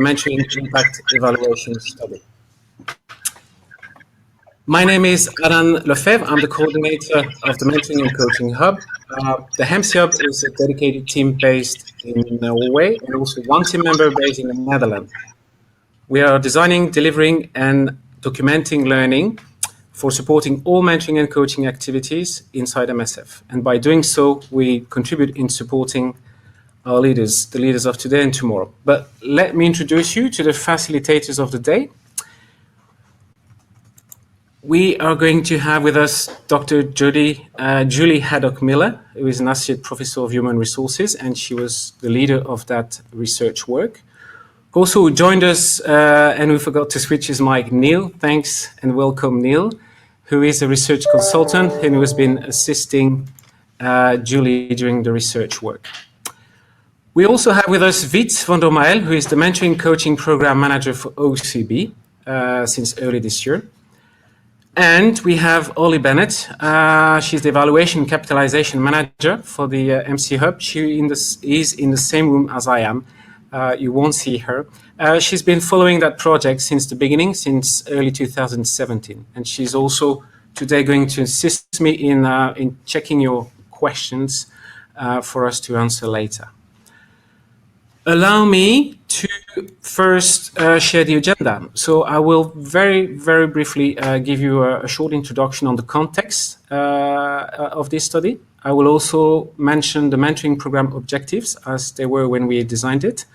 Mentoring Impact Evaluation Study. My name is Aran Lefebvre. I'm the coordinator of the Mentoring and Coaching Hub. The MCHub is a dedicated team based in Norway and also one team member based in the Netherlands. We are designing, delivering, and documenting learning for supporting all mentoring and coaching activities inside MSF. And by doing so, we contribute in supporting our leaders, the leaders of today and tomorrow. But let me introduce you to the facilitators of the day. We are going to have with us Dr. Julie Haddock-Miller, who is an Associate Professor of Human Resources, and she was the leader of that research work. Also joined us, and we forgot to switch his mic, Neil. Thanks and welcome, Neil, who is a research consultant and who has been assisting Julie during the research work. We also have with us Wiet van der Meijl, who is the Mentoring Coaching Program Manager for OCB since early this year. And we have Ollie Bennett. She's the Evaluation Capitalization Manager for the MCHub. She is in the same room as I am. You won't see her. She's been following that project since the beginning, since early 2017. And she's also today going to assist me in checking your questions for us to answer later. Allow me to first share the agenda. So I will very, very briefly give you a short introduction on the context of this study. I will also mention the mentoring program objectives as they were when we designed it.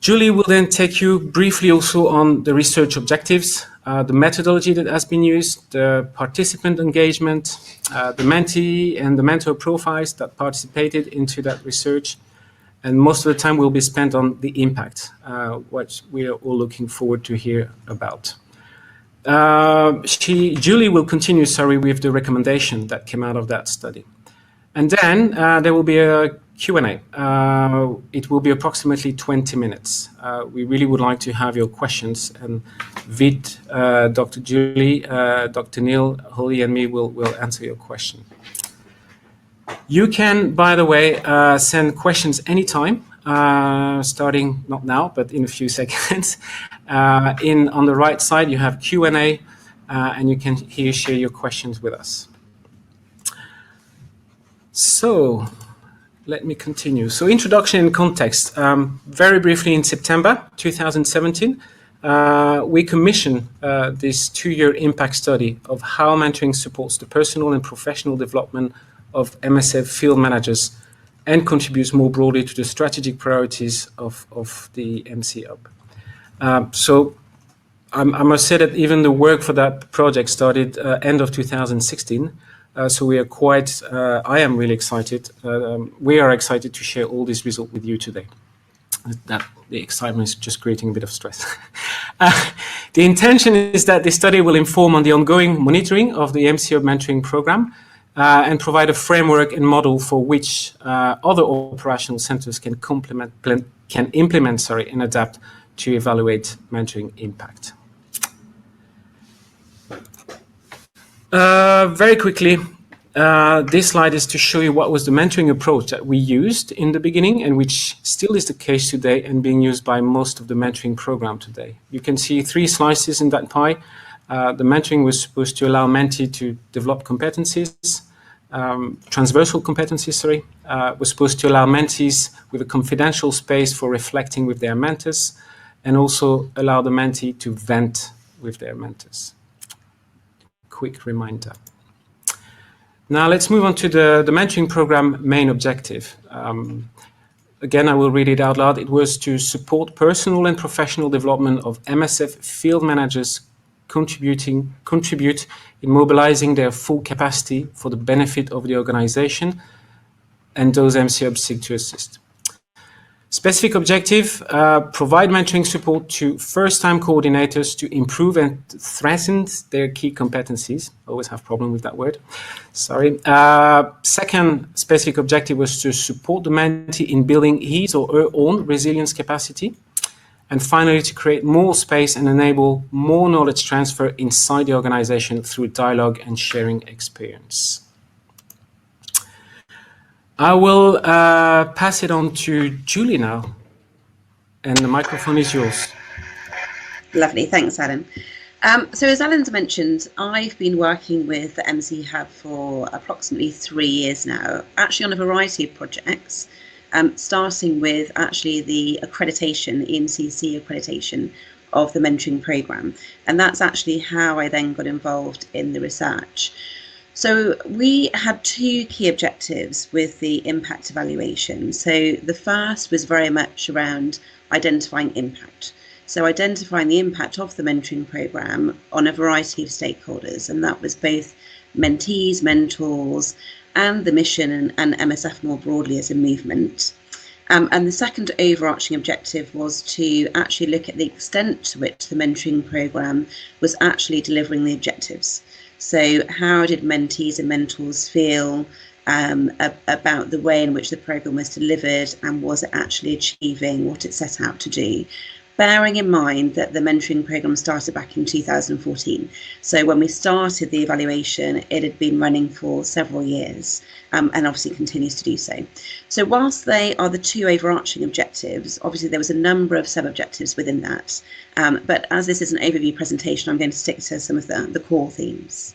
Julie will then take you briefly also on the research objectives, the methodology that has been used, the participant engagement, the mentee and the mentor profiles that participated into that research. And most of the time will be spent on the impact, what we are all looking forward to hear about. Julie will continue, with the recommendation that came out of that study. And then there will be a Q&A. It will be approximately 20 minutes. We really would like to have your questions, and Wiet, Dr. Julie, Dr. Neil, Holly, and me will answer your question. You can, by the way, send questions anytime, starting not now, but in a few seconds. On the right side, you have Q&A, and you can here share your questions with us. So let me continue. So introduction and context. Very briefly, in September 2017, we commissioned this 2-year impact study of how mentoring supports the personal and professional development of MSF Field Managers and contributes more broadly to the strategic priorities of the MCHub. So I must say that even the work for that project started end of 2016. So we are quite, I am really excited. We are excited to share all these results with you today. The excitement is just creating a bit of stress. The intention is that the study will inform on the ongoing monitoring of the MCHub mentoring program and provide a framework and model for which other operational centers can implement and adapt to evaluate mentoring impact. Very quickly, this slide is to show you what was the mentoring approach that we used in the beginning and which still is the case today and being used by most of the mentoring program today. You can see 3 slices in that pie. The mentoring was supposed to allow mentee to develop competencies, transversal competencies, was supposed to allow mentees with a confidential space for reflecting with their mentors and also allow the mentee to vent with their mentors. Quick reminder. Now let's move on to the mentoring program main objective. Again, I will read it out loud. It was to support personal and professional development of MSF field managers contribute in mobilizing their full capacity for the benefit of the organization and those MCHubs seek to assist. Specific objective, provide mentoring support to first-time coordinators to improve and strengthen their key competencies. Always have a problem with that word. Sorry. Second specific objective was to support the mentee in building his or her own resilience capacity. And finally, to create more space and enable more knowledge transfer inside the organization through dialogue and sharing experience. I will pass it on to Julie now. and the microphone is yours. Lovely, thanks, Alan. So as Alan's mentioned, I've been working with the MCHub for approximately 3 years now, actually on a variety of projects, starting with actually the accreditation, EMCC accreditation of the mentoring programme. And that's actually how I then got involved in the research. So we had two key objectives with the impact evaluation. So the first was very much around identifying impact. So identifying the impact of the mentoring programme on a variety of stakeholders, and that was both mentees, mentors, and the mission and MSF more broadly as a movement. And the second overarching objective was to actually look at the extent to which the mentoring programme was actually delivering the objectives. So how did mentees and mentors feel about the way in which the programme was delivered, and was it actually achieving what it set out to do? Bearing in mind that the mentoring programme started back in 2014. So when we started the evaluation, it had been running for several years, and obviously continues to do so. So whilst they are the two overarching objectives, obviously there was a number of sub-objectives within that. But as this is an overview presentation, I'm going to stick to some of the core themes.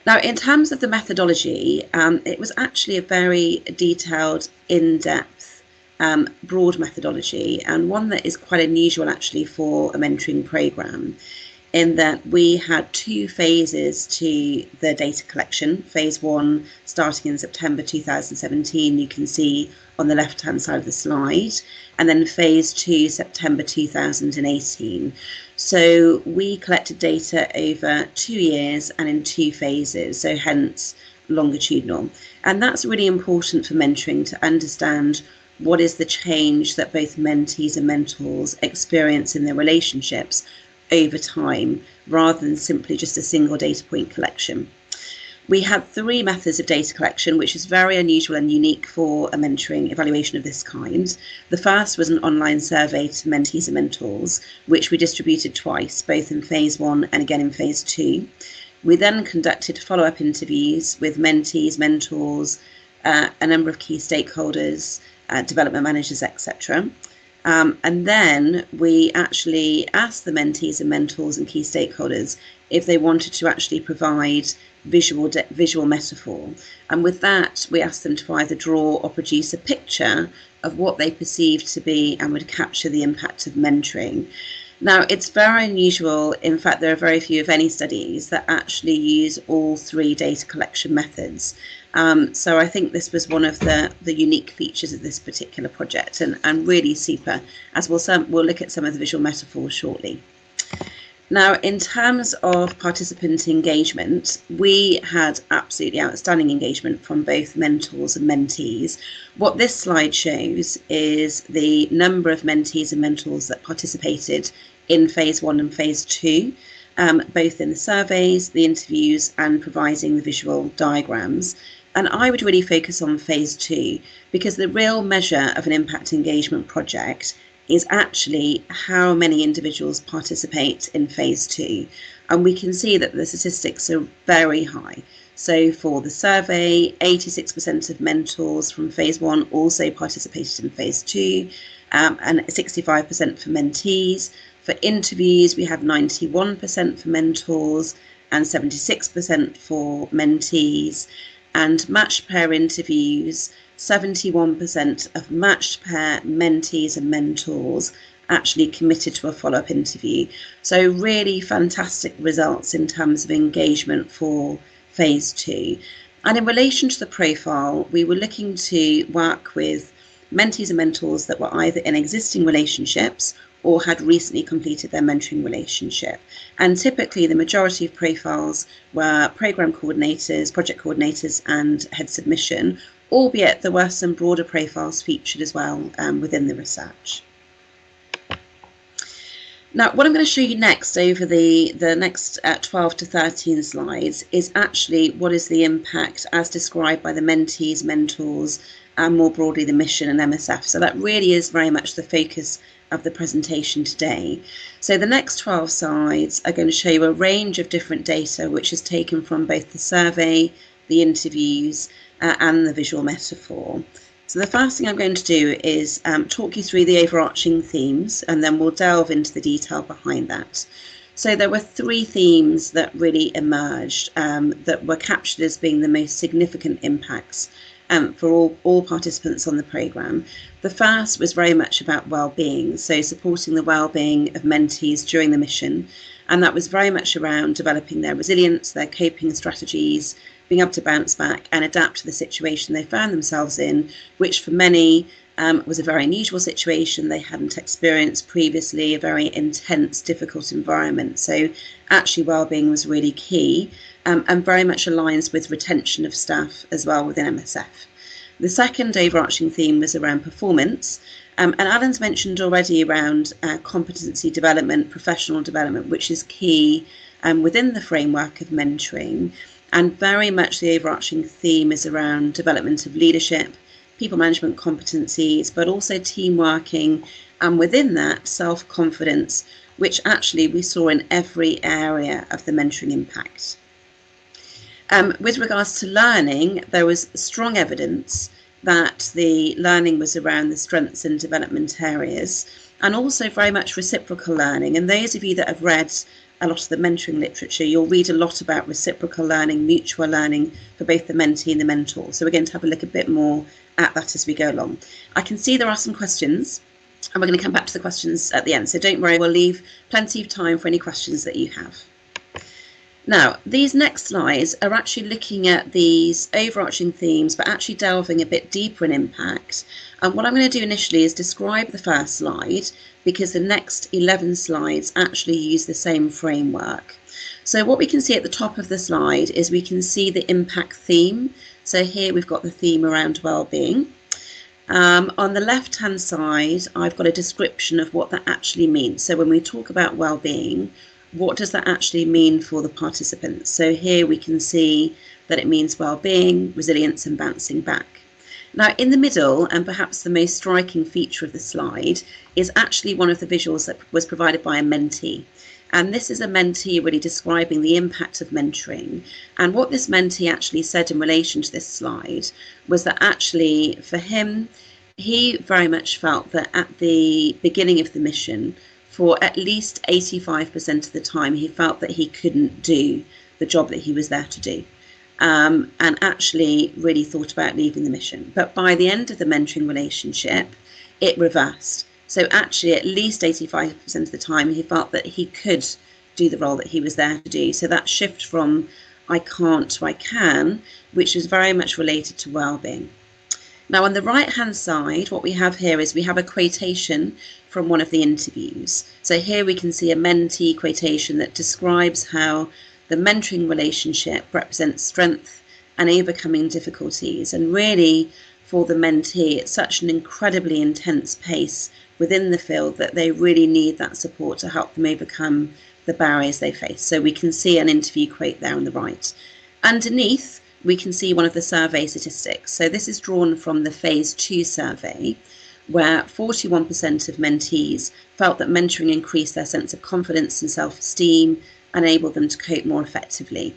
Now, in terms of the methodology, it was actually a very detailed, in-depth, broad methodology, and one that is quite unusual actually for a mentoring programme, in that we had two phases to the data collection. Phase one starting in September 2017, you can see on the left hand side of the slide, and then phase two, September 2018. So we collected data over 2 years and in two phases, so hence longitudinal. And that's really important for mentoring, to understand what is the change that both mentees and mentors experience in their relationships over time, rather than simply just a single data point collection. We had 3 methods of data collection, which is very unusual and unique for a mentoring evaluation of this kind. The first was an online survey to mentees and mentors, which we distributed twice, both in phase 1 and again in phase 2. We then conducted follow-up interviews with mentees, mentors, a number of key stakeholders, development managers, etc. And then we actually asked the mentees and mentors and key stakeholders if they wanted to actually provide visual metaphor. And with that, we asked them to either draw or produce a picture of what they perceived to be and would capture the impact of mentoring. Now, it's very unusual. In fact, there are very few, if any, studies that actually use all 3 data collection methods. So I think this was one of the unique features of this particular project, and really super, as we'll look at some of the visual metaphors shortly. Now, in terms of participant engagement, we had absolutely outstanding engagement from both mentors and mentees. What this slide shows is the number of mentees and mentors that participated in phase 1 and phase 2, both in the surveys, the interviews, and providing the visual diagrams. And I would really focus on phase 2, because the real measure of an impact engagement project is actually how many individuals participate in phase 2. And we can see that the statistics are very high. So for the survey, 86% of mentors from phase 1 also participated in phase 2, and 65% for mentees. For interviews, we had 91% for mentors and 76% for mentees. And matched pair interviews, 71% of matched pair mentees and mentors actually committed to a follow-up interview. So really fantastic results in terms of engagement for phase 2. And in relation to the profile, we were looking to work with mentees and mentors that were either in existing relationships or had recently completed their mentoring relationship. And typically the majority of profiles were programme coordinators, project coordinators, and heads of mission, albeit there were some broader profiles featured as well within the research. Now, what I'm going to show you next over the next 12 to 13 slides is actually what is the impact as described by the mentees, mentors, and more broadly the mission and MSF. So that really is very much the focus of the presentation today. So the next 12 slides are going to show you a range of different data which is taken from both the survey, the interviews, and the visual metaphor. So the first thing I'm going to do is talk you through the overarching themes, and then we'll delve into the detail behind that. So there were 3 themes that really emerged that were captured as being the most significant impacts for all participants on the programme. The first was very much about well-being, so supporting the well-being of mentees during the mission, and that was very much around developing their resilience, their coping strategies, being able to bounce back and adapt to the situation they found themselves in, which for many was a very unusual situation. They hadn't experienced previously, a very intense, difficult environment. So actually well-being was really key, and very much aligns with retention of staff as well within MSF. The second overarching theme was around performance, and Alan's mentioned already around competency development, professional development, which is key within the framework of mentoring. And very much the overarching theme is around development of leadership, people management competencies, but also team working, and within that, self-confidence, which actually we saw in every area of the mentoring impact. With regards to learning, there was strong evidence that the learning was around the strengths and development areas, and also very much reciprocal learning. And those of you that have read a lot of the mentoring literature, you'll read a lot about reciprocal learning, mutual learning for both the mentee and the mentor. So we're going to have a look a bit more at that as we go along. I can see there are some questions, and we're going to come back to the questions at the end. So don't worry, we'll leave plenty of time for any questions that you have. Now, these next slides are actually looking at these overarching themes, but actually delving a bit deeper in impact. And what I'm going to do initially is describe the first slide, because the next 11 slides actually use the same framework. So what we can see at the top of the slide is we can see the impact theme. So here we've got the theme around well-being. On the left-hand side, I've got a description of what that actually means. So when we talk about well-being, what does that actually mean for the participants? So here we can see that it means well-being, resilience, and bouncing back. Now, in the middle, and perhaps the most striking feature of the slide, is actually one of the visuals that was provided by a mentee. And this is a mentee really describing the impact of mentoring. And what this mentee actually said in relation to this slide was that actually for him, he very much felt that at the beginning of the mission, for at least 85% of the time, he felt that he couldn't do the job that he was there to do. And actually really thought about leaving the mission. But by the end of the mentoring relationship, it reversed. So actually at least 85% of the time, he felt that he could do the role that he was there to do. So that shift from I can't to I can, which is very much related to well-being. Now on the right-hand side, what we have here is we have a quotation from one of the interviews. So here we can see a mentee quotation that describes how the mentoring relationship represents strength and overcoming difficulties. And really, for the mentee, it's such an incredibly intense pace within the field that they really need that support to help them overcome the barriers they face. So we can see an interview quote there on the right. Underneath, we can see one of the survey statistics. So this is drawn from the Phase 2 survey, where 41% of mentees felt that mentoring increased their sense of confidence and self-esteem and enabled them to cope more effectively.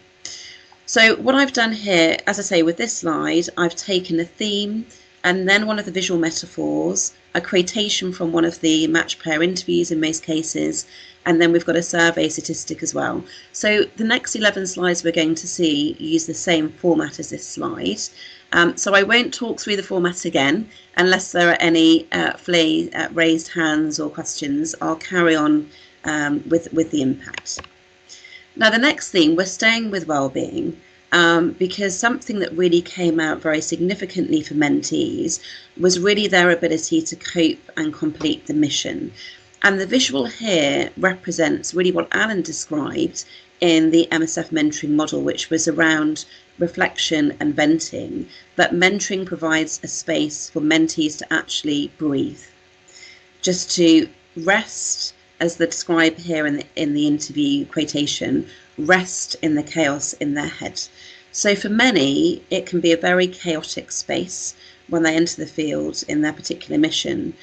So what I've done here, as I say, with this slide, I've taken a theme and then one of the visual metaphors, a quotation from one of the match pair interviews in most cases, and then we've got a survey statistic as well. So the next 11 slides we're going to see use the same format as this slide. So I won't talk through the format again, unless there are any raised hands or questions. I'll carry on with the impact. Now the next thing, we're staying with well-being, because something that really came out very significantly for mentees was really their ability to cope and complete the mission. And the visual here represents really what Alan described in the MSF mentoring model, which was around reflection and venting, that mentoring provides a space for mentees to actually breathe, just to rest, as they describe here in the interview quotation, rest in the chaos in their head. So for many, it can be a very chaotic space when they enter the field in their particular mission.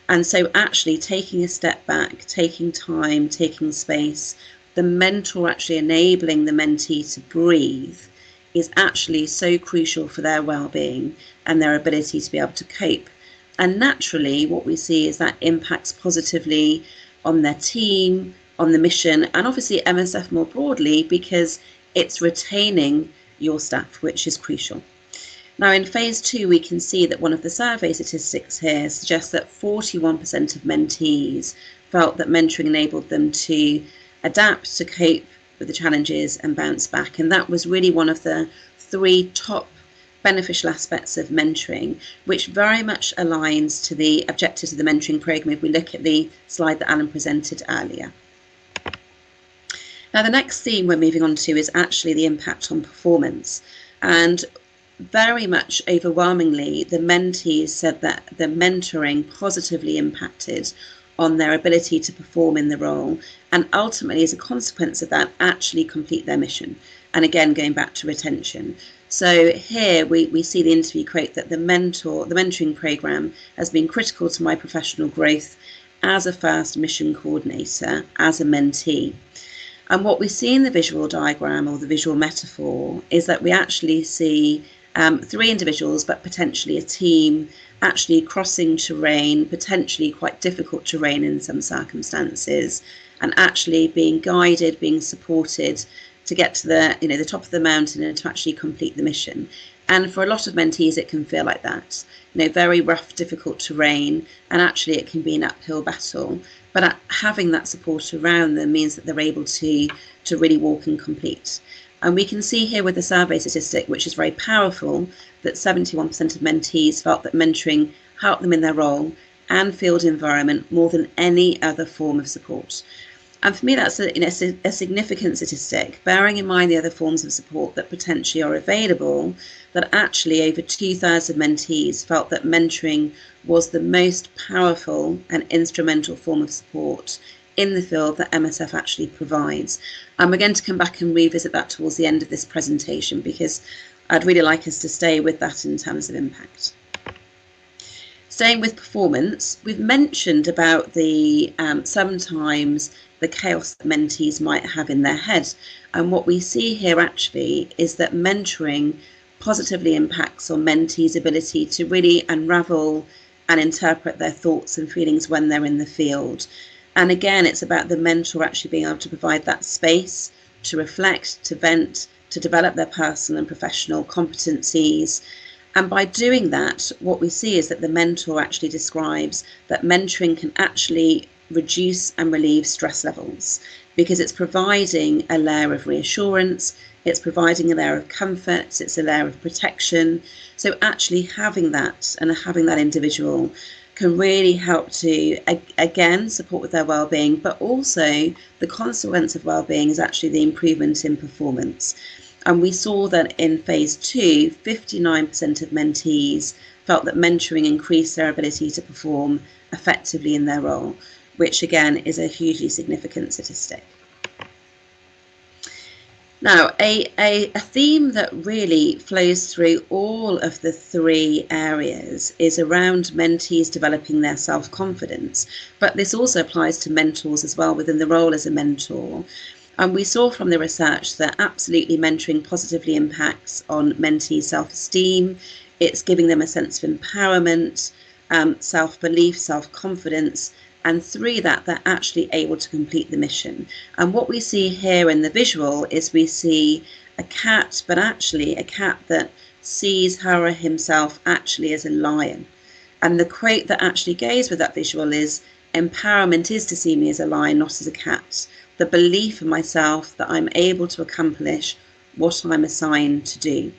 And so actually taking a step back, taking time, taking space, the mentor actually enabling the mentee to breathe is actually so crucial for their well-being and their ability to be able to cope. And naturally, what we see is that impacts positively on their team, on the mission, and obviously MSF more broadly, because it's retaining your staff, which is crucial. Now, in phase 2, we can see that one of the survey statistics here suggests that 41% of mentees felt that mentoring enabled them to adapt, to cope with the challenges and bounce back. And that was really one of the 3 top beneficial aspects of mentoring, which very much aligns to the objectives of the mentoring program if we look at the slide that Alan presented earlier. Now, the next theme we're moving on to is actually the impact on performance. And very much overwhelmingly, the mentees said that the mentoring positively impacted on their ability to perform in the role, and ultimately, as a consequence of that, actually complete their mission. And again, going back to retention. So here we see the interview quote that the mentoring program has been critical to my professional growth as a first mission coordinator, as a mentee. And what we see in the visual diagram or the visual metaphor is that we actually see 3 individuals, but potentially a team, actually crossing terrain, potentially quite difficult terrain in some circumstances, and actually being guided, being supported to get to the top of the mountain and to actually complete the mission. And for a lot of mentees, it can feel like that, very rough, difficult terrain, and actually it can be an uphill battle. But having that support around them means that they're able to really walk and complete. And we can see here with the survey statistic, which is very powerful, that 71% of mentees felt that mentoring helped them in their role and field environment more than any other form of support. And for me, that's a significant statistic, bearing in mind the other forms of support that potentially are available, that actually over 2/3 of mentees felt that mentoring was the most powerful and instrumental form of support in the field that MSF actually provides. And we're going to come back and revisit that towards the end of this presentation, because I'd really like us to stay with that in terms of impact. Staying with performance, we've mentioned about the sometimes the chaos that mentees might have in their head. And what we see here actually is that mentoring positively impacts on mentees' ability to really unravel and interpret their thoughts and feelings when they're in the field. And again, it's about the mentor actually being able to provide that space to reflect, to vent, to develop their personal and professional competencies. And by doing that, what we see is that the mentor actually describes that mentoring can actually reduce and relieve stress levels, because it's providing a layer of reassurance, it's providing a layer of comfort, it's a layer of protection. So actually having that and having that individual can really help to, again, support with their well-being, but also the consequence of well-being is actually the improvement in performance. And we saw that in phase 2, 59% of mentees felt that mentoring increased their ability to perform effectively in their role, which again is a hugely significant statistic. Now, a theme that really flows through all of the 3 areas is around mentees developing their self-confidence, but this also applies to mentors as well within the role as a mentor. And we saw from the research that absolutely mentoring positively impacts on mentees' self-esteem. It's giving them a sense of empowerment, self-belief, self-confidence, and through that, they're actually able to complete the mission. And what we see here in the visual is we see a cat, but actually a cat that sees her or himself actually as a lion. And the quote that actually goes with that visual is, "Empowerment is to see me as a lion, not as a cat. The belief in myself that I'm able to accomplish what I'm assigned to do."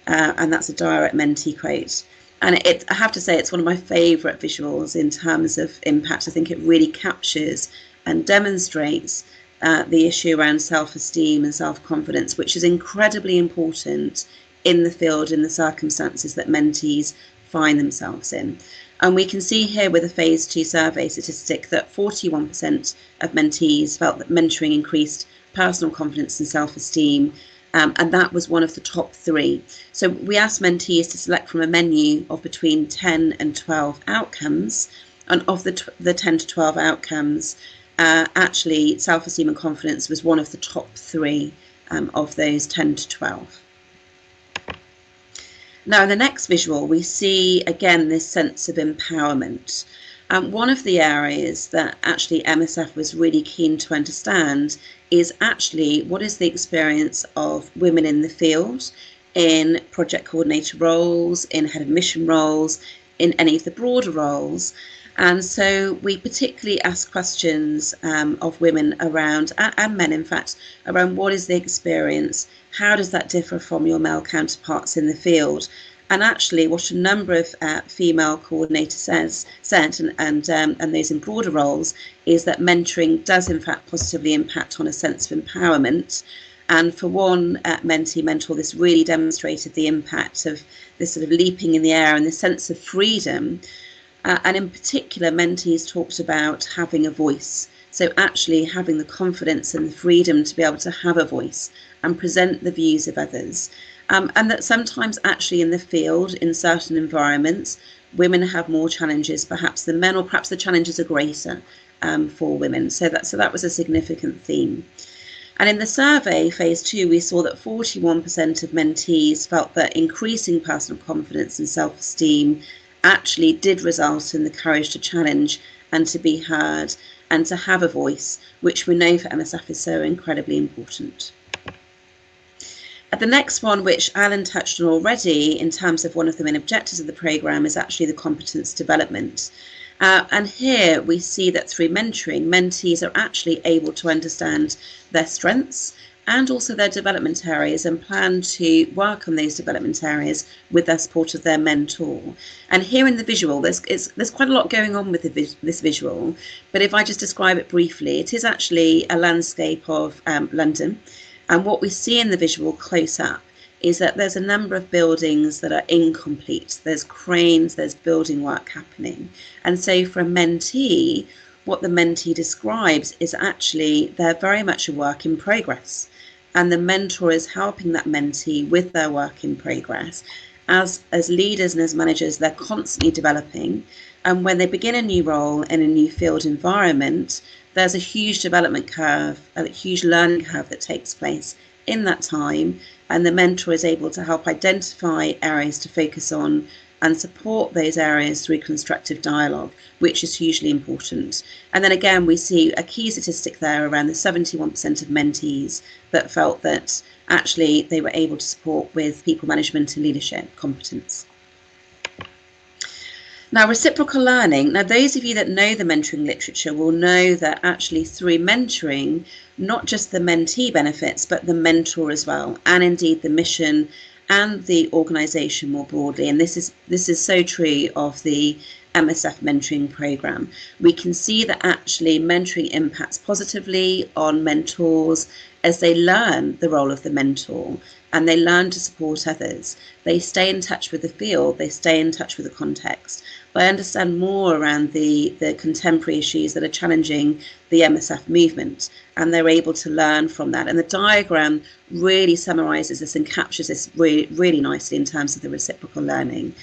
And that's a direct mentee quote. And I have to say, it's one of my favourite visuals in terms of impact. I think it really captures and demonstrates the issue around self-esteem and self-confidence, which is incredibly important in the field, in the circumstances that mentees find themselves in. And we can see here with a phase 2 survey statistic that 41% of mentees felt that mentoring increased personal confidence and self-esteem. And that was one of the top 3. So we asked mentees to select from a menu of between 10 and 12 outcomes. And of the 10 to 12 outcomes, actually self-esteem and confidence was one of the top 3 of those 10 to 12. Now, in the next visual, we see again this sense of empowerment. One of the areas that actually MSF was really keen to understand is actually what is the experience of women in the field, in project coordinator roles, in head of mission roles, in any of the broader roles. And so we particularly ask questions of women around, and men in fact, around what is the experience, how does that differ from your male counterparts in the field? And actually what a number of female coordinators said, and those in broader roles, is that mentoring does in fact positively impact on a sense of empowerment. And for one mentee mentor, this really demonstrated the impact of this sort of leaping in the air and the sense of freedom. And in particular, mentees talked about having a voice. So actually having the confidence and the freedom to be able to have a voice and present the views of others. And that sometimes actually in the field, in certain environments, women have more challenges perhaps than men, or perhaps the challenges are greater for women. So that was a significant theme. And in the survey, phase 2, we saw that 41% of mentees felt that increasing personal confidence and self-esteem actually did result in the courage to challenge and to be heard and to have a voice, which we know for MSF is so incredibly important. The next one, which Alan touched on already in terms of one of the main objectives of the programme, is actually the competence development. And here we see that through mentoring, mentees are actually able to understand their strengths and also their development areas and plan to work on those development areas with the support of their mentor. And here in the visual, there's quite a lot going on with this visual, but if I just describe it briefly, it is actually a landscape of London. And what we see in the visual close up is that there's a number of buildings that are incomplete. There's cranes, there's building work happening. And so for a mentee, what the mentee describes is actually they're very much a work in progress. And the mentor is helping that mentee with their work in progress. As leaders and as managers, they're constantly developing. And when they begin a new role in a new field environment, there's a huge development curve, a huge learning curve that takes place in that time. And the mentor is able to help identify areas to focus on and support those areas through constructive dialogue, which is hugely important. And then again, we see a key statistic there around the 71% of mentees that felt that actually they were able to support with people management and leadership competence. Now, reciprocal learning. Now, those of you that know the mentoring literature will know that actually through mentoring, not just the mentee benefits, but the mentor as well, and indeed the mission and the organisation more broadly. And this is so true of the MSF mentoring programme. We can see that actually mentoring impacts positively on mentors as they learn the role of the mentor and they learn to support others. They stay in touch with the field, they stay in touch with the context. They understand more around the contemporary issues that are challenging the MSF movement, and they're able to learn from that. And the diagram really summarises this and captures this really nicely in terms of the reciprocal learning.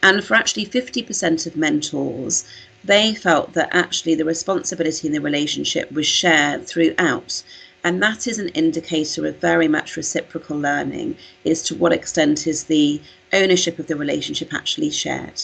And for actually 50% of mentors, they felt that actually the responsibility in the relationship was shared throughout. And that is an indicator of very much reciprocal learning, is to what extent is the ownership of the relationship actually shared.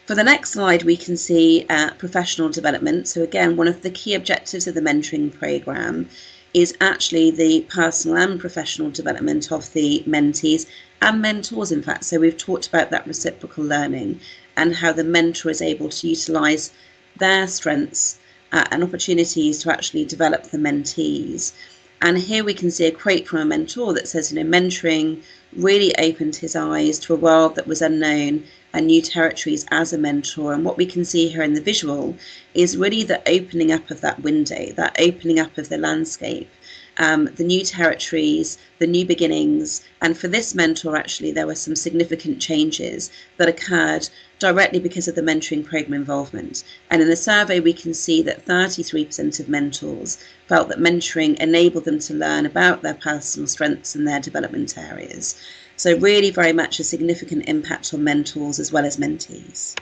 For the next slide, we can see professional development. So again, one of the key objectives of the mentoring programme is actually the personal and professional development of the mentees and mentors, in fact. So we've talked about that reciprocal learning and how the mentor is able to utilise their strengths and opportunities to actually develop the mentees. And here we can see a quote from a mentor that says, mentoring really opened his eyes to a world that was unknown and new territories as a mentor. And what we can see here in the visual is really the opening up of that window, that opening up of the landscape, the new territories, the new beginnings. And for this mentor, actually, there were some significant changes that occurred directly because of the mentoring program involvement. And in the survey, we can see that 33% of mentors felt that mentoring enabled them to learn about their personal strengths and their development areas. So really very much a significant impact on mentors as well as mentees.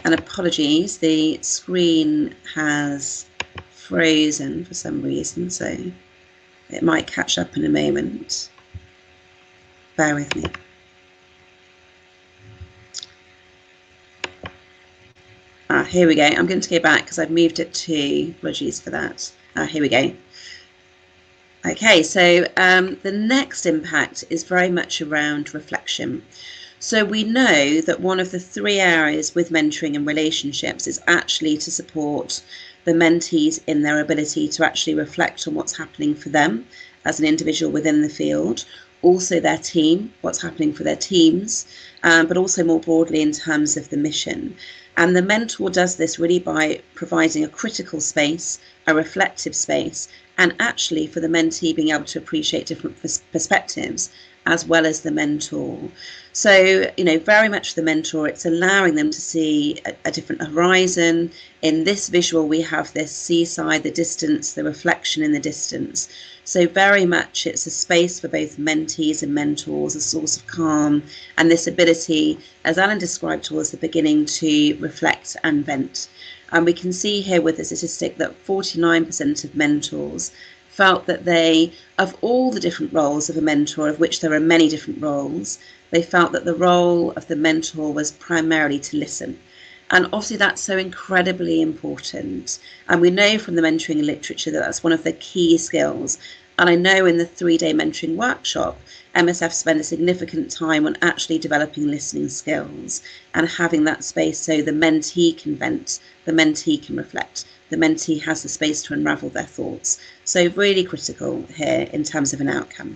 And apologies, the screen has frozen for some reason, so it might catch up in a moment. Bear with me. Here we go. I'm going to go back because I've moved it to, apologies for that. Here we go. Okay, so the next impact is very much around reflection. So we know that one of the 3 areas with mentoring and relationships is actually to support the mentees in their ability to actually reflect on what's happening for them as an individual within the field, also their team, what's happening for their teams, but also more broadly in terms of the mission. And the mentor does this really by providing a critical space, a reflective space, and actually for the mentee being able to appreciate different perspectives as well as the mentor. So, very much the mentor, it's allowing them to see a different horizon. In this visual, we have this seaside, the distance, the reflection in the distance. So very much it's a space for both mentees and mentors, a source of calm, and this ability, as Alan described towards the beginning, to reflect and vent. And we can see here with the statistic that 49% of mentors felt that they, of all the different roles of a mentor, of which there are many different roles, they felt that the role of the mentor was primarily to listen. And obviously that's so incredibly important. And we know from the mentoring literature that that's one of the key skills. And I know in the 3-day mentoring workshop, MSF spent a significant time on actually developing listening skills and having that space so the mentee can vent, the mentee can reflect, the mentee has the space to unravel their thoughts. So really critical here in terms of an outcome.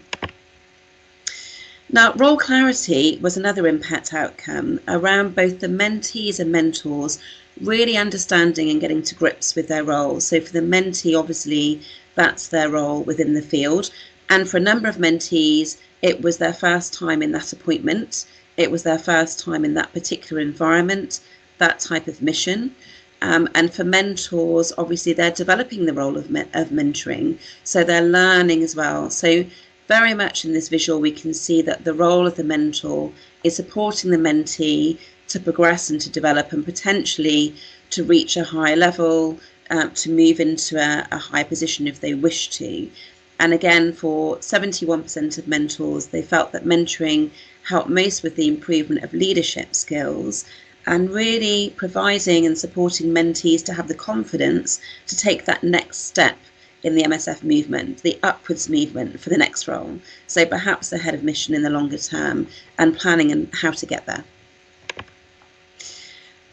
Now, role clarity was another impact outcome around both the mentees and mentors really understanding and getting to grips with their roles. So for the mentee, obviously, that's their role within the field. And for a number of mentees, it was their first time in that appointment. It was their first time in that particular environment, that type of mission. And for mentors, obviously, they're developing the role of mentoring. So they're learning as well. So very much in this visual, we can see that the role of the mentor is supporting the mentee to progress and to develop and potentially to reach a higher level, to move into a higher position if they wish to. And again, for 71% of mentors, they felt that mentoring helped most with the improvement of leadership skills and really providing and supporting mentees to have the confidence to take that next step in the MSF movement, the upwards movement for the next role. So perhaps the head of mission in the longer term and planning and how to get there.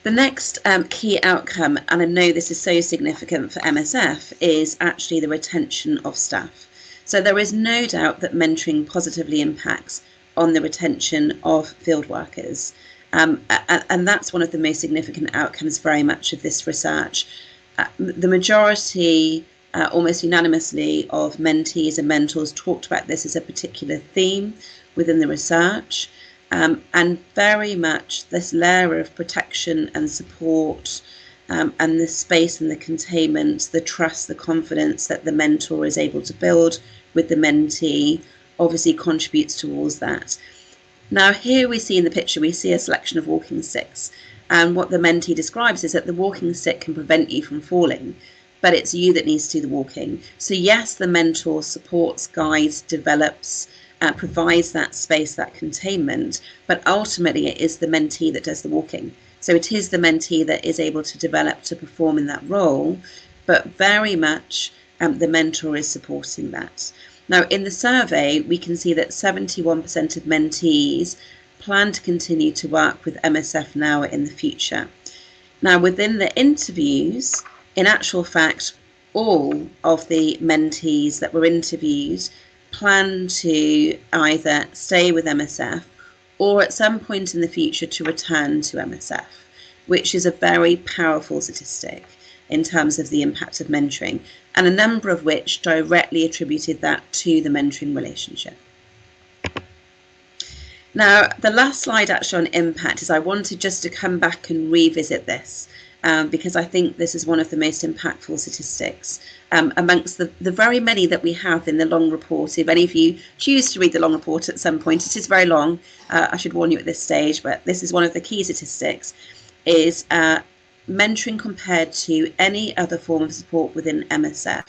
The next key outcome, and I know this is so significant for MSF, is actually the retention of staff. So there is no doubt that mentoring positively impacts on the retention of field workers. And that's one of the most significant outcomes very much of this research. The majority, almost unanimously, of mentees and mentors talked about this as a particular theme within the research. And very much this layer of protection and support and the space and the containment, the trust, the confidence that the mentor is able to build with the mentee obviously contributes towards that. Now here we see in the picture, we see a selection of walking sticks. And what the mentee describes is that the walking stick can prevent you from falling, but it's you that needs to do the walking. So yes, the mentor supports, guides, develops, provides that space, that containment, but ultimately it is the mentee that does the walking. So it is the mentee that is able to develop, to perform in that role, but very much the mentor is supporting that. Now in the survey, we can see that 71% of mentees plan to continue to work with MSF now or in the future. Now within the interviews, in actual fact, all of the mentees that were interviewed plan to either stay with MSF or at some point in the future to return to MSF, which is a very powerful statistic in terms of the impact of mentoring, and a number of which directly attributed that to the mentoring relationship. Now, the last slide actually on impact is I wanted just to come back and revisit this because I think this is one of the most impactful statistics amongst the very many that we have in the long report. If any of you choose to read the long report at some point, it is very long, I should warn you at this stage, but this is one of the key statistics, is mentoring compared to any other form of support within MSF?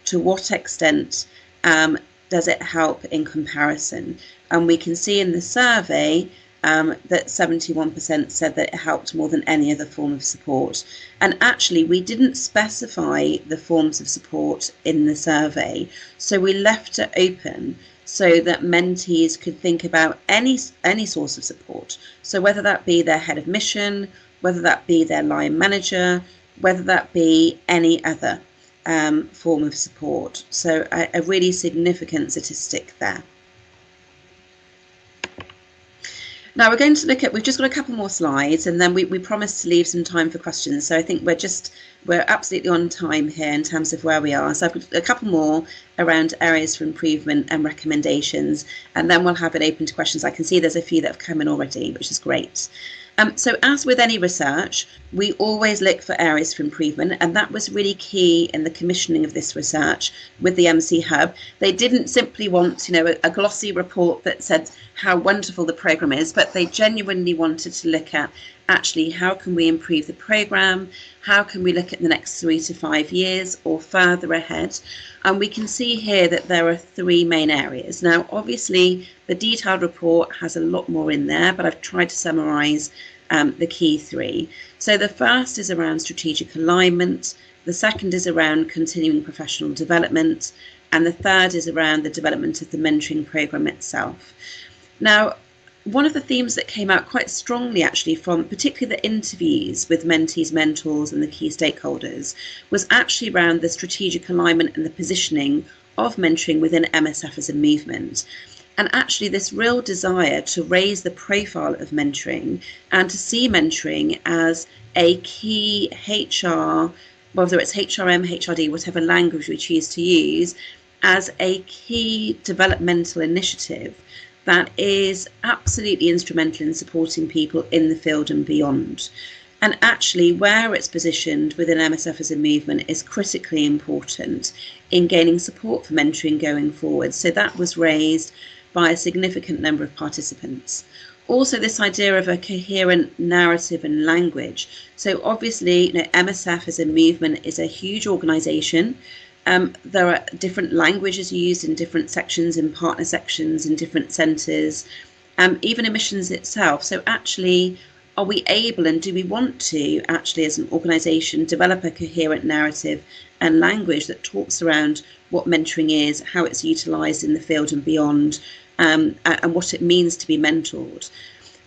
To what extent does it help in comparison? And we can see in the survey that 71% said that it helped more than any other form of support. And actually, we didn't specify the forms of support in the survey, so we left it open so that mentees could think about any source of support. So whether that be their head of mission, whether that be their line manager, whether that be any other form of support. So a really significant statistic there. Now we're going to look at, we've just got a couple more slides, and then we promised to leave some time for questions. So I think we're absolutely on time here in terms of where we are. So I've got a couple more around areas for improvement and recommendations, and then we'll have it open to questions. I can see there's a few that have come in already, which is great. So as with any research, we always look for areas for improvement, and that was really key in the commissioning of this research with the MCHub. They didn't simply want, a glossy report that said how wonderful the programme is, but they genuinely wanted to look at actually how can we improve the programme, how can we look at the next 3 to 5 years or further ahead. And we can see here that there are 3 main areas. Now, obviously, the detailed report has a lot more in there, but I've tried to summarise the key 3. So the first is around strategic alignment, the second is around continuing professional development, and the third is around the development of the mentoring programme itself. Now, one of the themes that came out quite strongly actually from particularly the interviews with mentees, mentors and the key stakeholders was actually around the strategic alignment and the positioning of mentoring within MSF as a movement. And actually this real desire to raise the profile of mentoring and to see mentoring as a key HR, whether it's HRM, HRD, whatever language we choose to use, as a key developmental initiative that is absolutely instrumental in supporting people in the field and beyond. And actually where it's positioned within MSF as a movement is critically important in gaining support for mentoring going forward. So that was raised by a significant number of participants. Also this idea of a coherent narrative and language. So obviously, MSF as a movement is a huge organisation. There are different languages used in different sections, in partner sections, in different centres, even emissions itself. So actually, are we able and do we want to actually as an organisation develop a coherent narrative and language that talks around what mentoring is, how it's utilised in the field and beyond, and what it means to be mentored.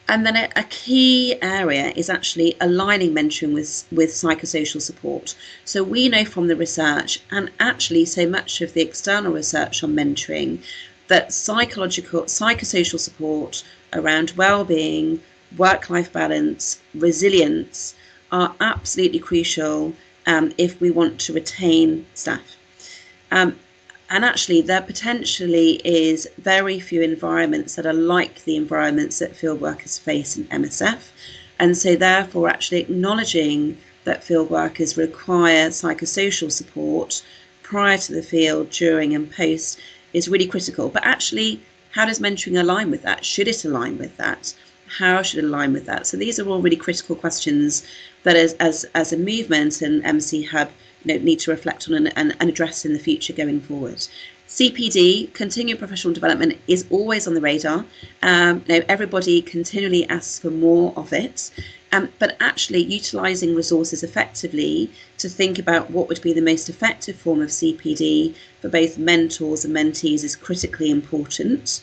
And then a key area is actually aligning mentoring with psychosocial support. So we know from the research, and actually so much of the external research on mentoring, that psychosocial support around well-being, work-life balance, resilience are absolutely crucial if we want to retain staff. And actually, there potentially is very few environments that are like the environments that field workers face in MSF. And so therefore, actually acknowledging that field workers require psychosocial support prior to the field, during and post is really critical. But actually, how does mentoring align with that? Should it align with that? How should it align with that? So these are all really critical questions that as a movement and MCHub need to reflect on and address in the future going forward. CPD, continuing professional development, is always on the radar. Everybody continually asks for more of it, but actually utilising resources effectively to think about what would be the most effective form of CPD for both mentors and mentees is critically important.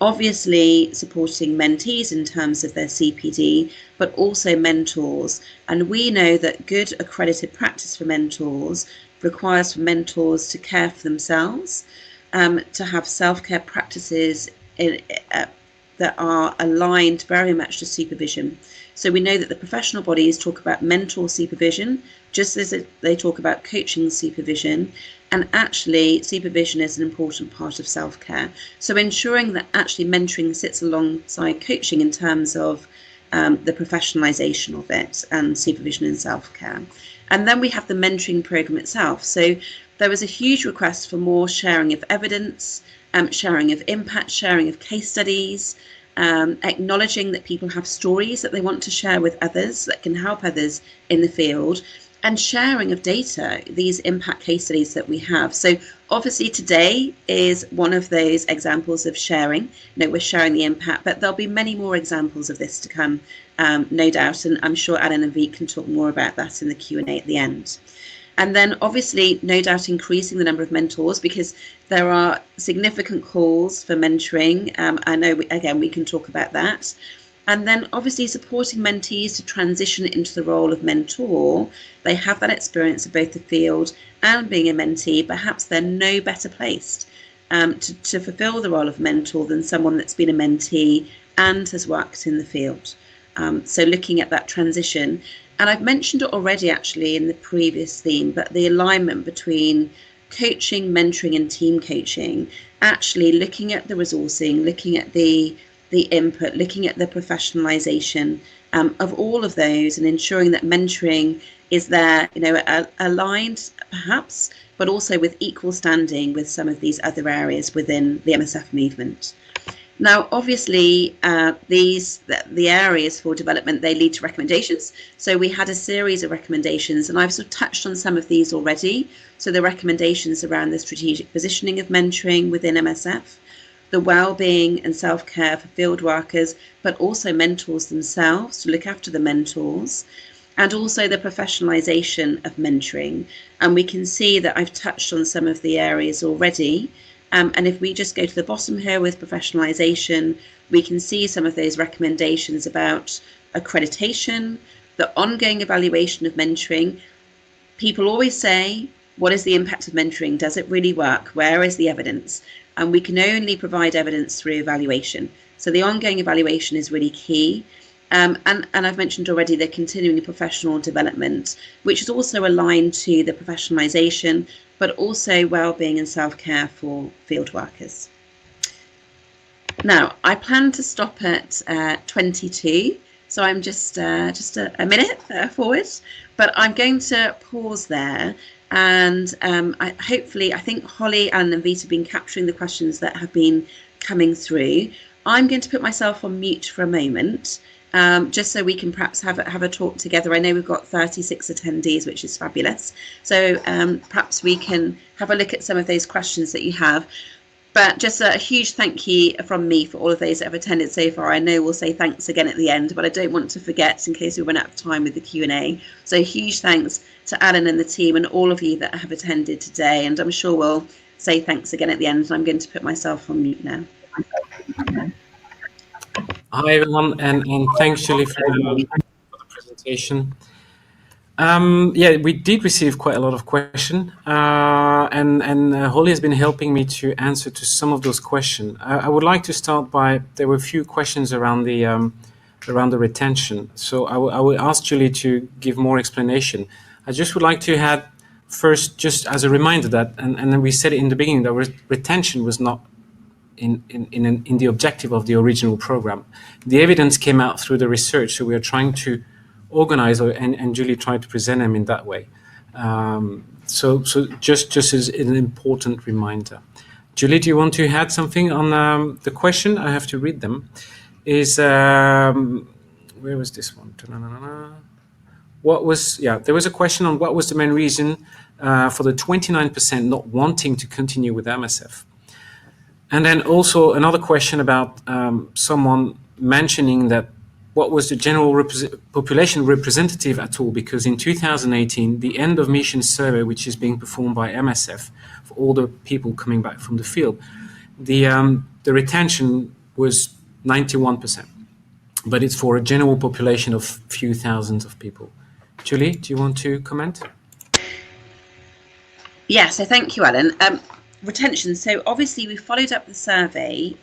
Obviously supporting mentees in terms of their CPD, but also mentors. And we know that good accredited practice for mentors requires for mentors to care for themselves, to have self-care practices that are aligned very much to supervision. So we know that the professional bodies talk about mentor supervision, just as they talk about coaching supervision, and actually supervision is an important part of self-care. So ensuring that actually mentoring sits alongside coaching in terms of the professionalisation of it and supervision and self-care. And then we have the mentoring programme itself. So there was a huge request for more sharing of evidence, sharing of impact, sharing of case studies, acknowledging that people have stories that they want to share with others that can help others in the field, and sharing of data, these impact case studies that we have. So obviously today is one of those examples of sharing. We're sharing the impact, but there'll be many more examples of this to come, no doubt, and I'm sure Alan and Veet can talk more about that in the Q&A at the end. And then obviously, no doubt, increasing the number of mentors, because there are significant calls for mentoring. I know, again, we can talk about that. And then obviously supporting mentees to transition into the role of mentor. They have that experience of both the field and being a mentee. Perhaps they're no better placed to fulfill the role of mentor than someone that's been a mentee and has worked in the field. So looking at that transition. And I've mentioned it already actually in the previous theme, but the alignment between coaching, mentoring and team coaching, actually looking at the resourcing, looking at the input, looking at the professionalization of all of those, and ensuring that mentoring is there, aligned perhaps, but also with equal standing with some of these other areas within the MSF movement. Now, obviously, the areas for development, they lead to recommendations. So we had a series of recommendations, and I've sort of touched on some of these already. So the recommendations around the strategic positioning of mentoring within MSF, the well-being and self-care for field workers, but also mentors themselves to look after the mentors, and also the professionalization of mentoring. And we can see that I've touched on some of the areas already. And if we just go to the bottom here with professionalization, we can see some of those recommendations about accreditation, the ongoing evaluation of mentoring. People always say, what is the impact of mentoring? Does it really work? Where is the evidence? And we can only provide evidence through evaluation. So the ongoing evaluation is really key. And I've mentioned already the continuing professional development, which is also aligned to the professionalization, but also well-being and self-care for field workers. Now, I plan to stop at 22, so I'm just a minute forward, but I'm going to pause there. And I think Holly, Alan and Veet have been capturing the questions that have been coming through. I'm going to put myself on mute for a moment, just so we can perhaps have a talk together. I know we've got 36 attendees, which is fabulous. So perhaps we can have a look at some of those questions that you have. But just a huge thank you from me for all of those that have attended so far. I know we'll say thanks again at the end, but I don't want to forget in case we run out of time with the Q&A. So huge thanks to Alan and the team and all of you that have attended today. And I'm sure we'll say thanks again at the end. And I'm going to put myself on mute now. Hi everyone, and thanks Julie for the presentation. Yeah, we did receive quite a lot of questions, and Holly has been helping me to answer to some of those questions. I would like to start by, there were a few questions around the retention. So I will ask Julie to give more explanation. I just would like to add first, just as a reminder that, and then we said it in the beginning, that retention was not in the objective of the original program. The evidence came out through the research, so we are trying to organize, and Julie tried to present them in that way. So just as an important reminder. Julie, do you want to add something on the question? I have to read them. Is where was this one? There was a question on what was the main reason for the 29% not wanting to continue with MSF. And then also another question about someone mentioning that what was the general population representative at all, because in 2018, the end of mission survey, which is being performed by MSF for all the people coming back from the field, the retention was 91%, but it's for a general population of few thousands of people. Julie, do you want to comment? Yeah, so thank you, Alan. Retention. So obviously we followed up the survey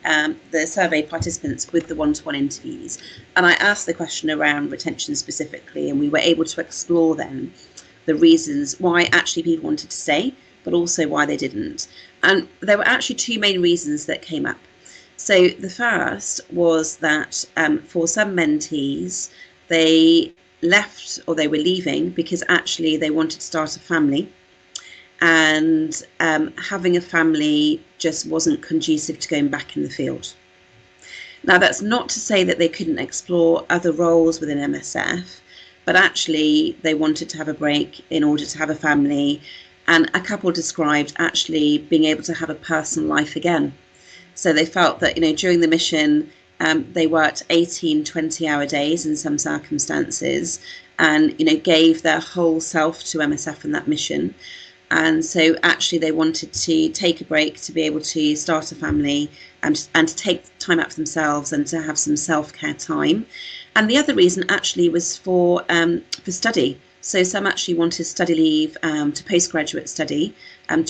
participants with the one-to-one interviews, and I asked the question around retention specifically, and we were able to explore then the reasons why actually people wanted to stay, but also why they didn't. And there were actually two main reasons that came up. So the first was that for some mentees, they left or they were leaving because actually they wanted to start a family, and having a family just wasn't conducive to going back in the field. Now, that's not to say that they couldn't explore other roles within MSF, but actually they wanted to have a break in order to have a family. And a couple described actually being able to have a personal life again. So they felt that, during the mission, they worked 18, 20-hour days in some circumstances and, gave their whole self to MSF and that mission. And so actually they wanted to take a break to be able to start a family and to take time out for themselves and to have some self-care time. And the other reason actually was for study. So some actually wanted study leave to postgraduate study,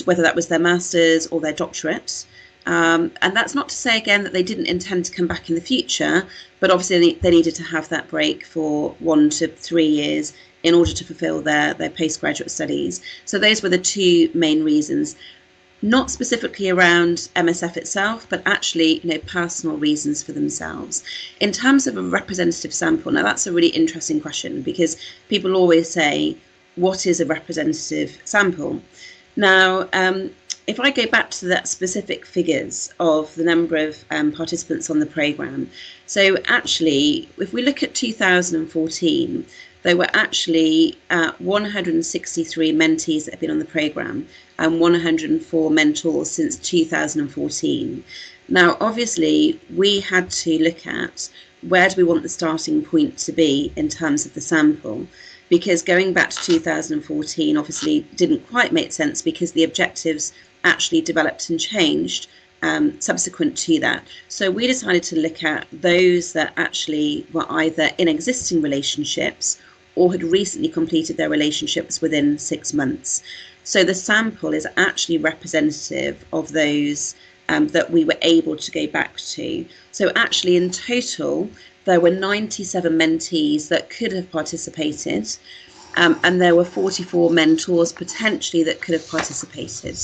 whether that was their master's or their doctorate. And that's not to say, again, that they didn't intend to come back in the future, but obviously they needed to have that break for 1 to 3 years in order to fulfill their postgraduate studies. So those were the two main reasons, not specifically around MSF itself, but actually, personal reasons for themselves. In terms of a representative sample, now that's a really interesting question, because people always say, what is a representative sample? Now, if I go back to that specific figures of the number of participants on the programme, so actually, if we look at 2014, there were actually 163 mentees that have been on the programme and 104 mentors since 2014. Now, obviously, we had to look at where do we want the starting point to be in terms of the sample, because going back to 2014 obviously didn't quite make sense because the objectives actually developed and changed subsequent to that. So we decided to look at those that actually were either in existing relationships or had recently completed their relationships within 6 months. So the sample is actually representative of those that we were able to go back to. So actually in total, there were 97 mentees that could have participated, and there were 44 mentors potentially that could have participated.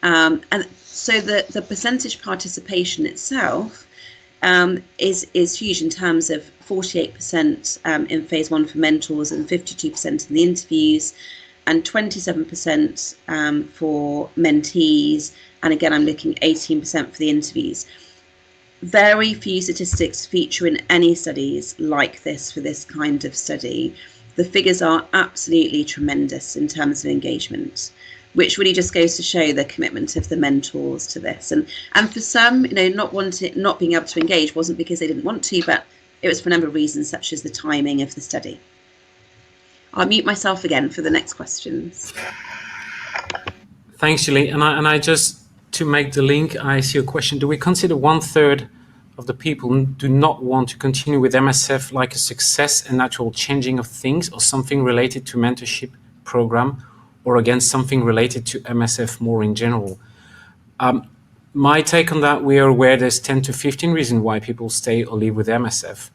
And so the percentage participation itself is huge in terms of 48% in phase 1 for mentors and 52% in the interviews and 27% for mentees. And again, I'm looking at 18% for the interviews. Very few statistics feature in any studies like this for this kind of study. The figures are absolutely tremendous in terms of engagement, which really just goes to show the commitment of the mentors to this. And for some, not being able to engage wasn't because they didn't want to, but it was for a number of reasons, such as the timing of the study. I'll mute myself again for the next questions. Thanks, Julie. And I just, to make the link, I see a question. Do we consider 1/3 of the people do not want to continue with MSF like a success and natural changing of things, or something related to mentorship program, or again, something related to MSF more in general? My take on that, we are aware there's 10 to 15 reasons why people stay or leave with MSF.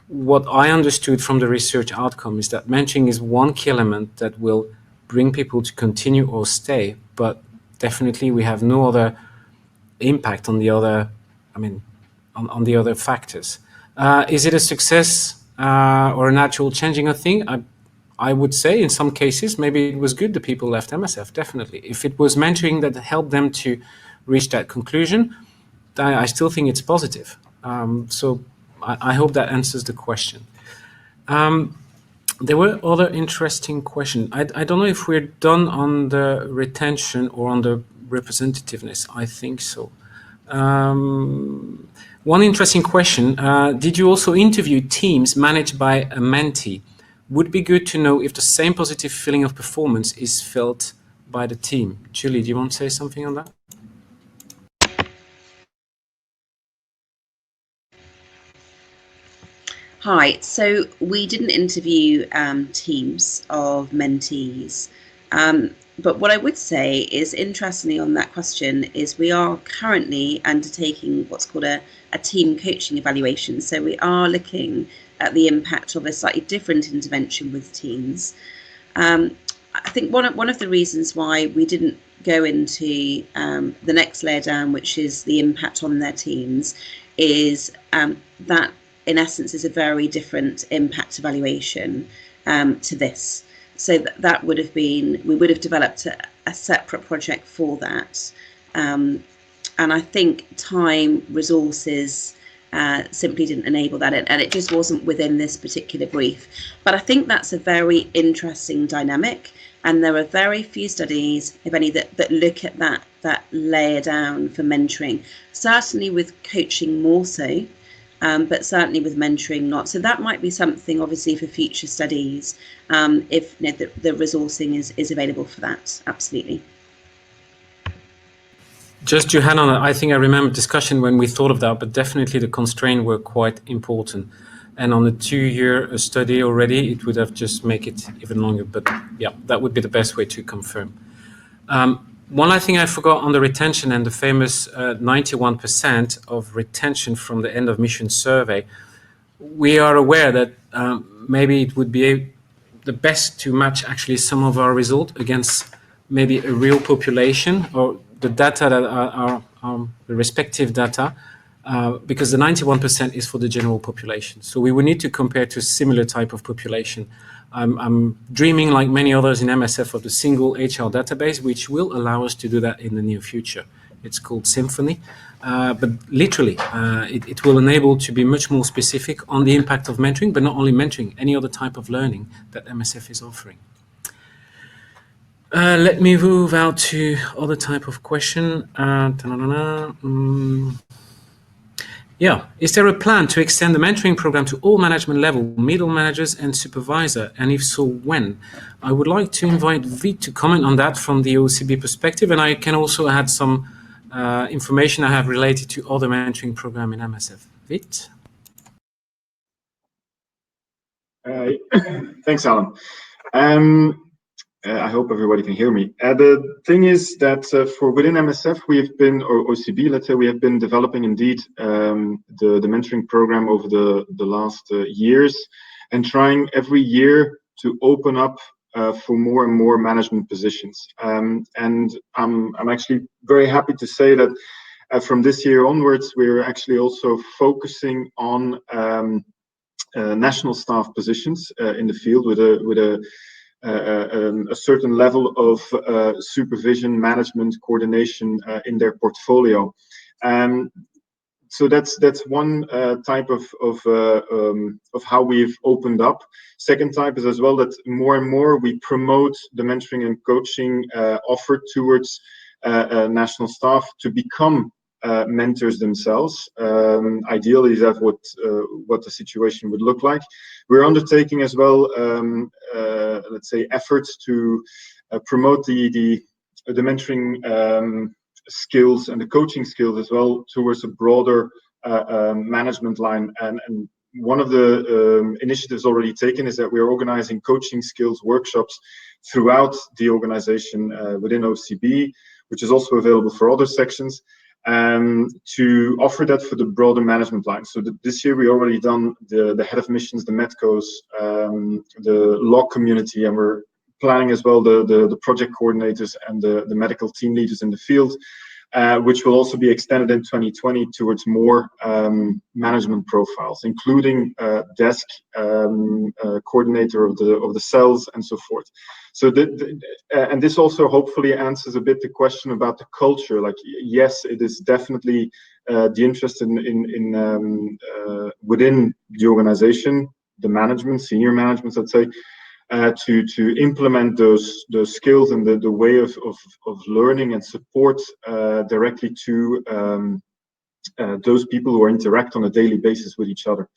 What I understood from the research outcome is that mentoring is one key element that will bring people to continue or stay, but definitely we have no other impact on the other, on the other factors. Is it a success or a natural changing of thing? I would say in some cases, maybe it was good the people left MSF, definitely. If it was mentoring that helped them to reach that conclusion, I still think it's positive. So I hope that answers the question. There were other interesting questions. I don't know if we're done on the retention or on the representativeness. I think so. One interesting question, did you also interview teams managed by a mentee? Would be good to know if the same positive feeling of performance is felt by the team. Julie, do you want to say something on that? Hi, so we didn't interview teams of mentees, but what I would say is, interestingly on that question, is we are currently undertaking what's called a team coaching evaluation. So we are looking at the impact of a slightly different intervention with teams. I think one of the reasons why we didn't go into the next layer down, which is the impact on their teams, is that in essence is a very different impact evaluation to this. So that would have been, we would have developed a separate project for that. And I think time, resources, simply didn't enable that, and it just wasn't within this particular brief. But I think that's a very interesting dynamic, and there are very few studies, if any, that look at that layer down for mentoring. Certainly with coaching more so, but certainly with mentoring not. So that might be something, obviously, for future studies, if the resourcing is available for that. Absolutely. Just to hand on, I think I remember discussion when we thought of that, but definitely the constraints were quite important. And on a 2-year study already, it would have just make it even longer. But yeah, that would be the best way to confirm. One last thing I forgot on the retention and the famous 91% of retention from the end of mission survey. We are aware that maybe it would be the best to match actually some of our results against maybe a real population or the data that are the respective data, because the 91% is for the general population. So we would need to compare to a similar type of population. I'm dreaming, like many others in MSF, of the single HR database, which will allow us to do that in the near future. It's called Symphony, but literally, it will enable to be much more specific on the impact of mentoring, but not only mentoring, any other type of learning that MSF is offering. Let me move out to other type of question. Yeah, is there a plan to extend the mentoring program to all management level, middle managers and supervisor? And if so, when? I would like to invite Vit to comment on that from the OCB perspective, and I can also add some information I have related to other mentoring program in MSF. Vit? Thanks, Alan. I hope everybody can hear me. The thing is that for within MSF, we have been, or OCB, let's say, we have been developing indeed the mentoring program over the last years, and trying every year to open up for more and more management positions. And I'm actually very happy to say that from this year onwards, we're actually also focusing on national staff positions in the field with a certain level of supervision, management, coordination in their portfolio. So that's one type of how we've opened up. Second type is as well that more and more we promote the mentoring and coaching offered towards national staff to become mentors themselves. Ideally, that's what the situation would look like. We're undertaking as well, let's say, efforts to promote the mentoring skills and the coaching skills as well towards a broader management line. And one of the initiatives already taken is that we're organizing coaching skills workshops throughout the organization within OCB, which is also available for other sections, to offer that for the broader management line. So this year we already done the head of missions, the MEDCOs, the log community, and we're planning as well the project coordinators and the medical team leaders in the field, which will also be extended in 2020 towards more management profiles, including desk coordinator of the cells and so forth. So and this also hopefully answers a bit the question about the culture. Like, yes, it is definitely the interest in within the organization, the management, senior management, let's say, to implement those skills and the way of learning and support directly to those people who interact on a daily basis with each other.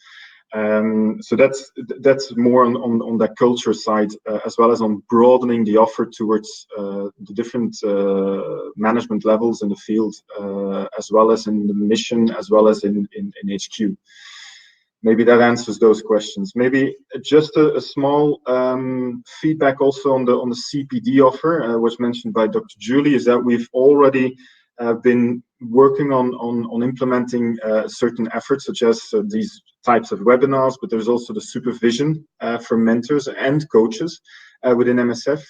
So that's more on that culture side, as well as on broadening the offer towards the different management levels in the field, as well as in the mission, as well as in HQ. Maybe that answers those questions. Maybe just a small feedback also on the CPD offer, was mentioned by Dr. Julie, is that we've already been working on implementing certain efforts, such as these types of webinars, but there's also the supervision for mentors and coaches within MSF,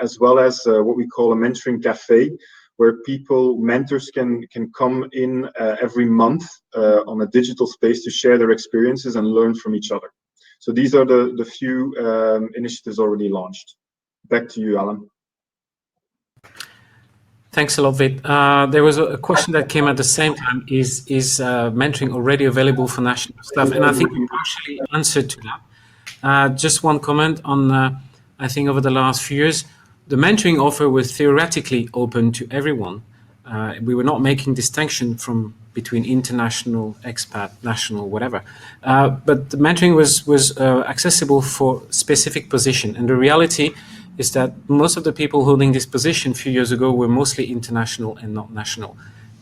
as well as what we call a mentoring cafe, where mentors can come in every month on a digital space to share their experiences and learn from each other. So these are the few initiatives already launched. Back to you, Alan. Thanks a lot, Vit. There was a question that came at the same time. Is mentoring already available for national staff? And I think you partially answered to that. Just one comment on, I think over the last few years, the mentoring offer was theoretically open to everyone. We were not making distinction between international, expat, national, whatever. But the mentoring was accessible for specific position. And the reality is that most of the people holding this position a few years ago were mostly international and not national.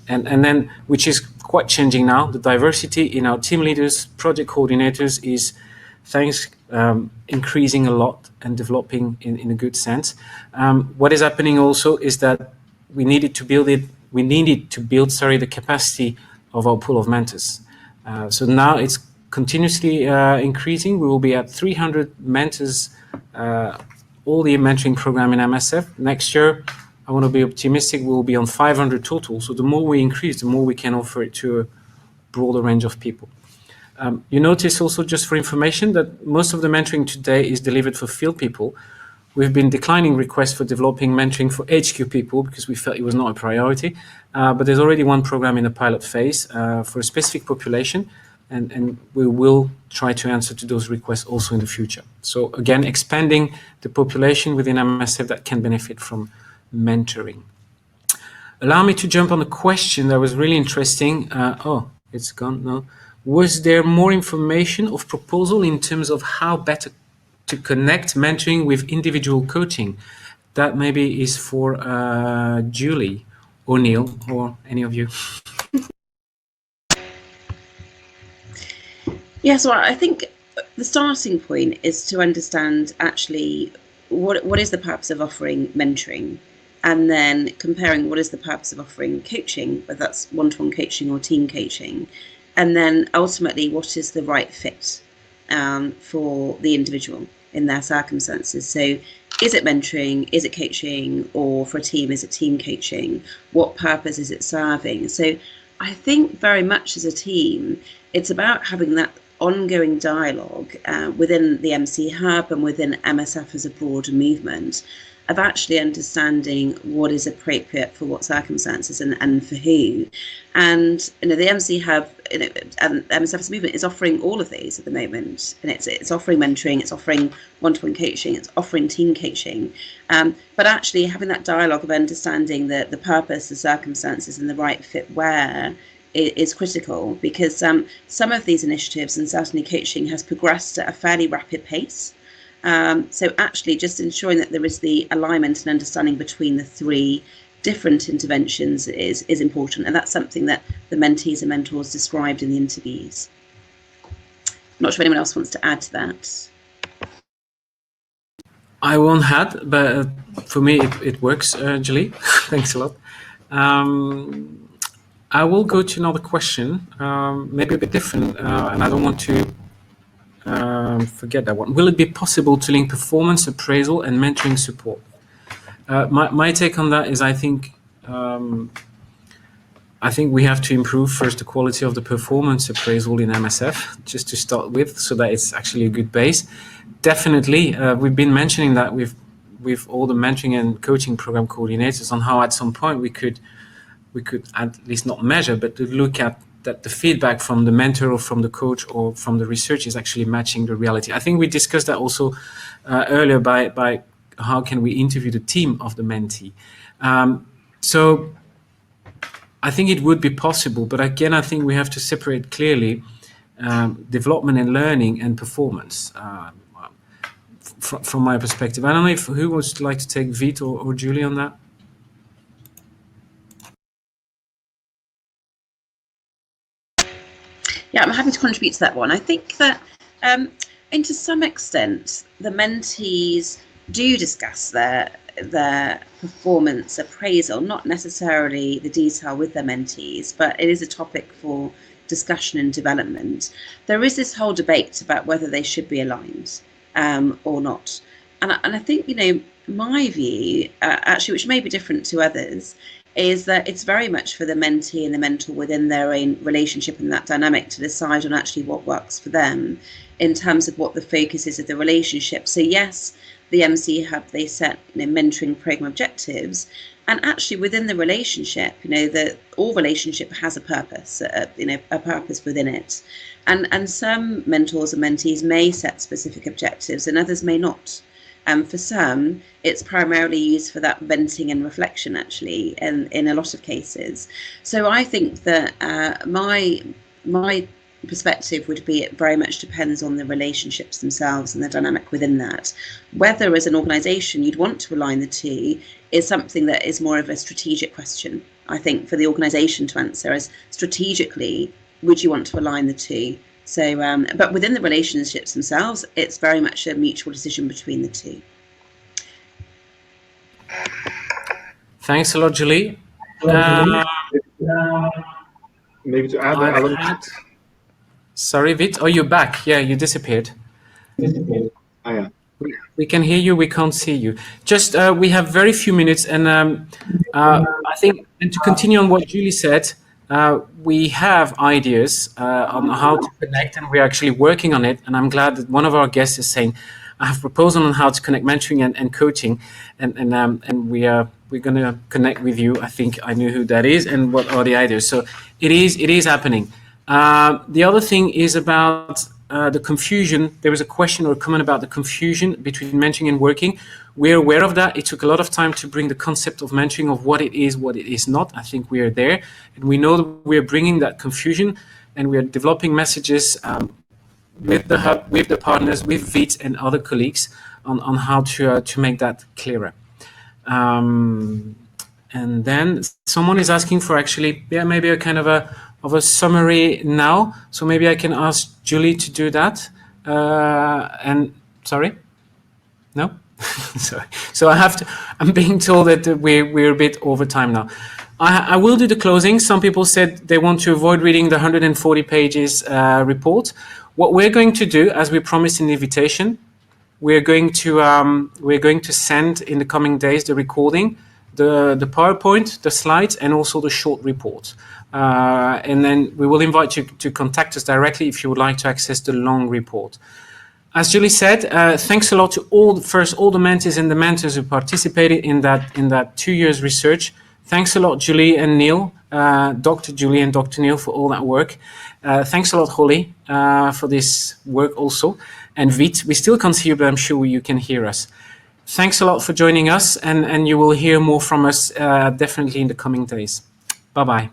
And then, which is quite changing now, the diversity in our team leaders, project coordinators is, thanks, increasing a lot and developing in a good sense. What is happening also is that we needed to build the capacity of our pool of mentors. So now it's continuously increasing. We will be at 300 mentors, all the mentoring program in MSF. Next year, I want to be optimistic, we will be on 500 total. So the more we increase, the more we can offer it to a broader range of people. You notice also, just for information, that most of the mentoring today is delivered for field people. We've been declining requests for developing mentoring for HQ people because we felt it was not a priority. But there's already one program in the pilot phase for a specific population, and we will try to answer to those requests also in the future. So again, expanding the population within MSF that can benefit from mentoring. Allow me to jump on a question that was really interesting. Oh, it's gone now. Was there more information of proposal in terms of how better to connect mentoring with individual coaching? That maybe is for Julie or Neil or any of you. Yeah, so I think the starting point is to understand actually what is the purpose of offering mentoring, and then comparing what is the purpose of offering coaching, whether that's one-to-one coaching or team coaching, and then ultimately what is the right fit for the individual in their circumstances. So is it mentoring, is it coaching, or for a team, is it team coaching? What purpose is it serving? So I think very much as a team, it's about having that ongoing dialogue within the MCHub and within MSF as a broader movement of actually understanding what is appropriate for what circumstances and for who. And the MCHub and MSF's movement is offering all of these at the moment, and it's offering mentoring, it's offering one-to-one coaching, it's offering team coaching, but actually having that dialogue of understanding the purpose, the circumstances, and the right fit where is critical, because some of these initiatives, and certainly coaching, has progressed at a fairly rapid pace. So actually just ensuring that there is the alignment and understanding between the three different interventions is important, and that's something that the mentees and mentors described in the interviews. I'm not sure if anyone else wants to add to that. I won't add, but for me it works, Julie. Thanks a lot. I will go to another question, maybe a bit different, and I don't want to forget that one. Will it be possible to link performance appraisal and mentoring support? My take on that is I think we have to improve first the quality of the performance appraisal in MSF, just to start with, so that it's actually a good base. Definitely, we've been mentioning that with all the mentoring and coaching program coordinators on how at some point we could at least not measure, but to look at that the feedback from the mentor or from the coach or from the research is actually matching the reality. I think we discussed that also earlier by how can we interview the team of the mentee. So I think it would be possible, but again, I think we have to separate clearly development and learning and performance from my perspective. I don't know who would like to take Vit or Julie on that. Yeah, I'm happy to contribute to that one. I think that, and to some extent, the mentees do discuss their performance appraisal, not necessarily the detail with their mentees, but it is a topic for discussion and development. There is this whole debate about whether they should be aligned or not. And I think, my view, actually, which may be different to others, is that it's very much for the mentee and the mentor within their own relationship and that dynamic to decide on actually what works for them in terms of what the focus is of the relationship. So yes, the MCHub, they set mentoring program objectives, And actually, within the relationship, that all relationship has a purpose, a purpose within it. And some mentors and mentees may set specific objectives, and others may not. For some, it's primarily used for that venting and reflection, actually, in a lot of cases. So I think that my perspective would be it very much depends on the relationships themselves and the dynamic within that. Whether as an organisation you'd want to align the two is something that is more of a strategic question, I think, for the organisation to answer, as strategically would you want to align the two. So but within the relationships themselves, it's very much a mutual decision between the two. Thanks a lot, Julie. Maybe to add, Alan. Sorry, Vit. Oh, you're back. Yeah, you disappeared. Oh, yeah. We can hear you. We can't see you. Just we have very few minutes, and I think, and to continue on what Julie said, we have ideas on how to connect, and we're actually working on it. And I'm glad that one of our guests is saying, "I have a proposal on how to connect mentoring and coaching," and we're going to connect with you. I think I know who that is and what are the ideas. So it is happening. The other thing is about the confusion. There was a question or a comment about the confusion between mentoring and working. We're aware of that. It took a lot of time to bring the concept of mentoring, of what it is not. I think we are there, and we know that we are bringing that confusion, and we are developing messages with the hub, with the partners, with VIT and other colleagues on how to make that clearer. And then someone is asking for actually, maybe a kind of a summary now. So maybe I can ask Julie to do that. And sorry, no, sorry. So I'm being told that we're a bit over time now. I will do the closing. Some people said they want to avoid reading the 140 pages report. What we're going to do, as we promised in the invitation, we're going to send in the coming days the recording, the PowerPoint, the slides, and also the short report. And then we will invite you to contact us directly if you would like to access the long report. As Julie said, thanks a lot to all the mentees and the mentors who participated in that 2 years research. Thanks a lot, Julie and Neil, Dr. Julie and Dr. Neil, for all that work. Thanks a lot, Holly, for this work also. And Vit, we still can't see you, but I'm sure you can hear us. Thanks a lot for joining us, and you will hear more from us definitely in the coming days. Bye-bye.